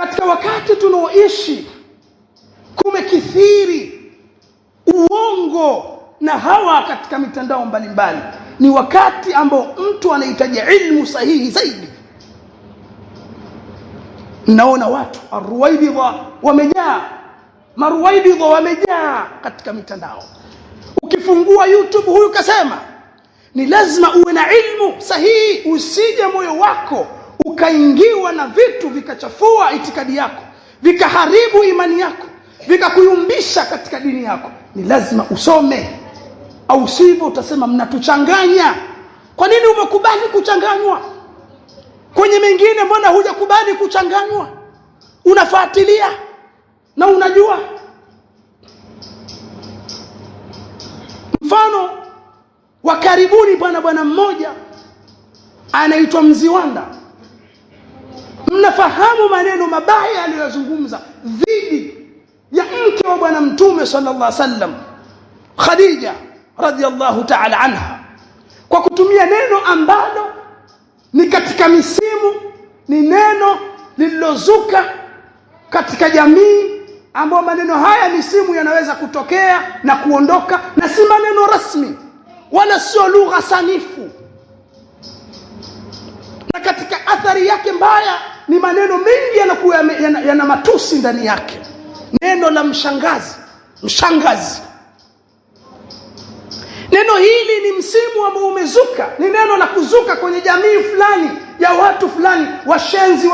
Katika wakati tunaoishi kumekithiri uongo na hawa katika mitandao mbalimbali. Ni wakati ambao mtu anahitaji ilmu sahihi zaidi. Naona watu arwaibidha wamejaa, marwaibidha wamejaa katika mitandao. Ukifungua YouTube, huyu kasema ni lazima uwe na ilmu sahihi, usije moyo wako ukaingiwa na vitu vikachafua itikadi yako, vikaharibu imani yako, vikakuyumbisha katika dini yako. Ni lazima usome, au sivyo utasema mnatuchanganya. Kwa nini umekubali kuchanganywa? Kwenye mengine mbona hujakubali kuchanganywa? Unafuatilia na unajua. Mfano wa karibuni, bwana mmoja anaitwa Mziwanda. Mnafahamu maneno mabaya aliyozungumza dhidi ya mke wa Bwana Mtume sallallahu alaihi wasallam, Khadija radhiallahu ta'ala anha, kwa kutumia neno ambalo ni katika misimu, ni neno lililozuka katika jamii, ambao maneno haya misimu yanaweza kutokea na kuondoka, na si maneno rasmi wala sio lugha sanifu. Na katika athari yake mbaya ni maneno mengi yanakuwa yana matusi ndani yake. Neno la mshangazi. Neno hili ni msimu ambao umezuka, ni neno la kuzuka kwenye jamii fulani ya watu fulani, washenzi,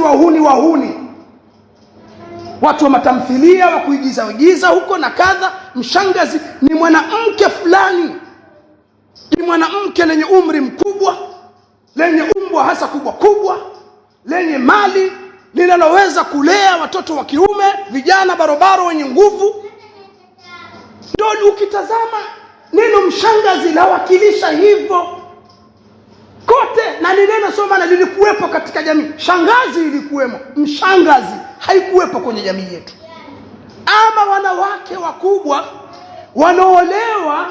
wahuni, watu wa matamthilia, wa kuigiza huko na kadha. Mshangazi ni mwanamke fulani, ni mwanamke lenye umri mkubwa, lenye umbo hasa kubwa, lenye mali, linaloweza kulea watoto wa kiume, vijana barobaro wenye nguvu. Ndio ukitazama neno mshangazi la wakilisha hivyo kote, na ni neno sio maana lilikuwepo katika jamii. Shangazi ilikuwemo, mshangazi haikuwepo kwenye jamii yetu. Ama wanawake wakubwa wanaolewa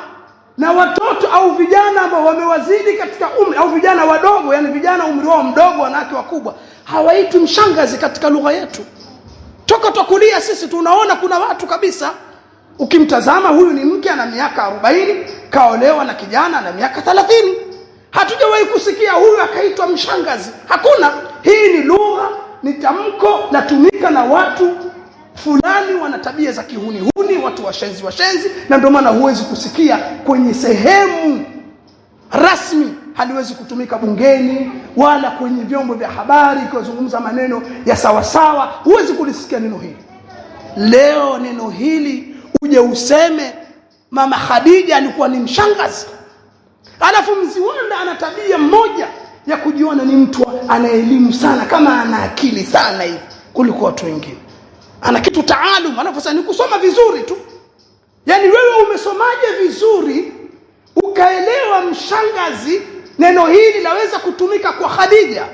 na watoto au vijana ambao wamewazidi katika umri, au vijana wadogo, yani vijana umri wao mdogo, wanawake wakubwa, hawaitwi mshangazi katika lugha yetu. Toka tukulia sisi tunaona kuna watu kabisa, ukimtazama huyu ni mke ana miaka 40, kaolewa na kijana na miaka 30. Hatujawahi kusikia huyu akaitwa mshangazi. Hakuna. Hii ni lugha, ni tamko latumika na watu fulani wana tabia za kihuni, watu washenzi, na ndio maana huwezi kusikia kwenye sehemu rasmi, haliwezi kutumika bungeni wala kwenye vyombo vya habari kuzungumza maneno ya sawasawa. Huwezi kulisikia neno hili. Leo neno hili uje useme Mama Khadija alikuwa ni mshangazi. Alafu Mziwanda ana tabia moja ya kujiona ni mtu ana elimu sana, kama ana akili sana hivi kuliko watu wengine. Ana kitu taalum, anafanya ni kusoma vizuri tu. Yani wewe umesomaje vizuri ukaelewa mshangazi neno hili laweza kutumika kwa Khadija,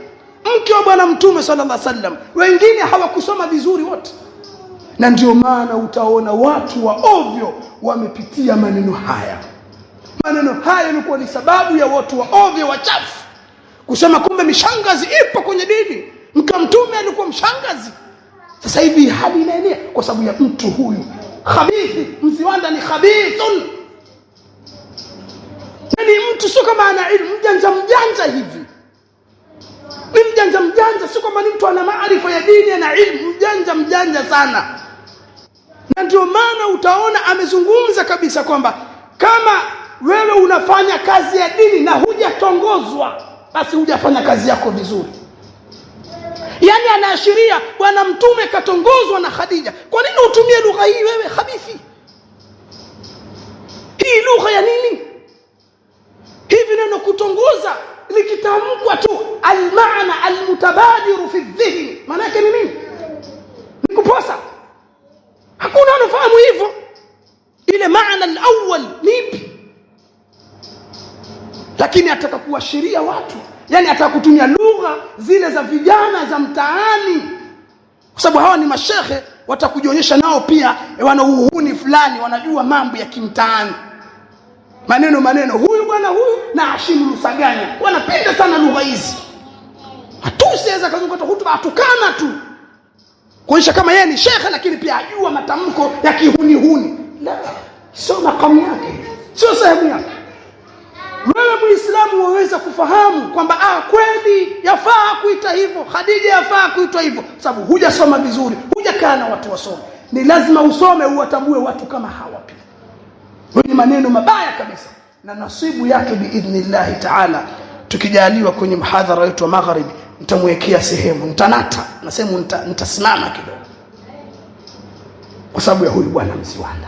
mke wa Bwana Mtume sallallahu alaihi wasallam? Wengine hawakusoma vizuri wote. Na ndio maana utaona watu wa ovyo wamepitia maneno haya. Maneno haya yalikuwa ni sababu ya watu wa ovyo wachafu kusema kumbe mishangazi ipo kwenye dini. Mke wa Mtume alikuwa mshangazi. Sasa hivi hali inaenea kwa sababu ya mtu huyu khabithi. Mziwanda ni khabithun. Ni mtu sio kama ana ilmu, mjanja hivi. Ni mjanja, sio kama ni mtu ana maarifa ya dini, ana ilmu, mjanja sana. Na ndio maana utaona amezungumza kabisa kwamba kama wewe unafanya kazi ya dini na hujatongozwa, basi hujafanya kazi yako vizuri. Yani anaashiria Bwana Mtume katongozwa na Khadija. Kwa nini utumie lugha hii wewe khabithi? Hii lugha ya nini? Hivi neno kutongoza likitamkwa tu, al-maana al-mutabadiru fi dhihni, maana yake ni nini? Ni kuposa. Hakuna anafahamu hivyo. Ile maana al-awwal ni ipi? Lakini ataka kuashiria watu, yani ataka kutumia lugha zile za vijana za mtaani, kwa sababu hawa ni mashehe, watakujionyesha nao pia wana uhuni fulani, wanajua mambo ya kimtaani. Maneno huyu bwana huyu na Hashim Lusaganya wanapenda sana lugha hizi. Hatusiweza kuzungumza hutuba atukana tu. kuonyesha kama yeye ni shekhe lakini pia ajua matamko ya kihuni. La, sio makamu yake, sio sehemu yake. Wewe Muislamu waweza kufahamu kwamba kweli yafaa kuita hivyo, Khadija yafaa kuitwa hivyo, sababu hujasoma vizuri, hujakaa na watu wasome. Ni lazima usome uwatambue watu kama hawa pia. Wenye maneno mabaya kabisa, na nasibu yake biidhnillah taala. Tukijaliwa kwenye mhadhara wetu wa magharibi, nitamwekea sehemu, nitanata na sehemu nitasimama kidogo kwa sababu ya huyu bwana Mziwanda.